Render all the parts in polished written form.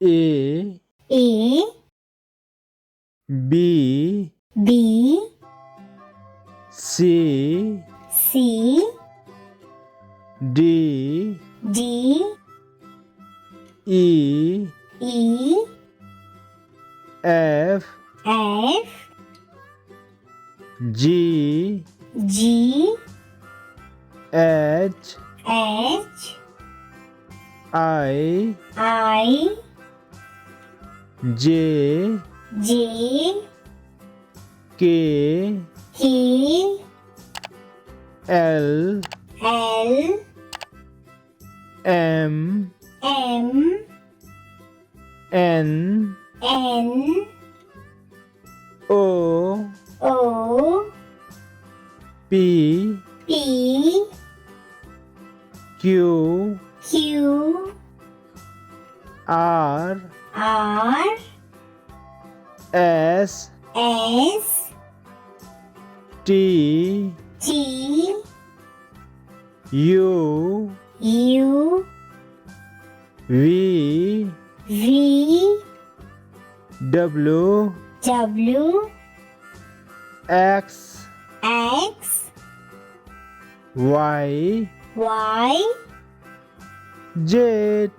A B C D E F G H I J K L M N O P Q R S T U V W X Y Z.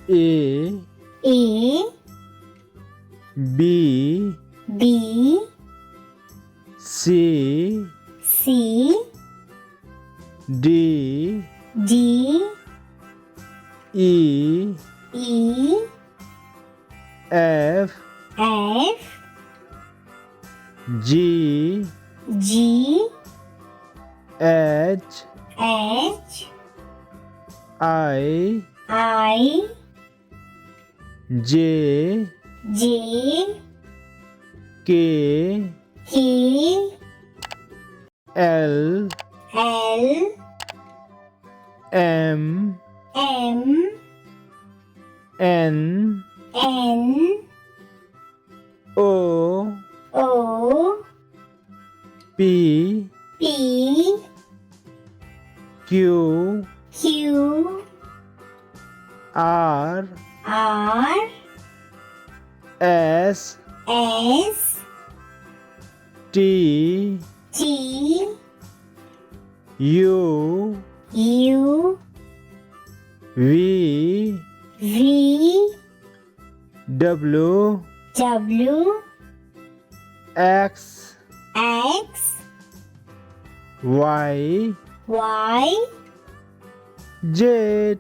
A B C D E F G H I J K L M N O P Q R S T U V W X Y Z.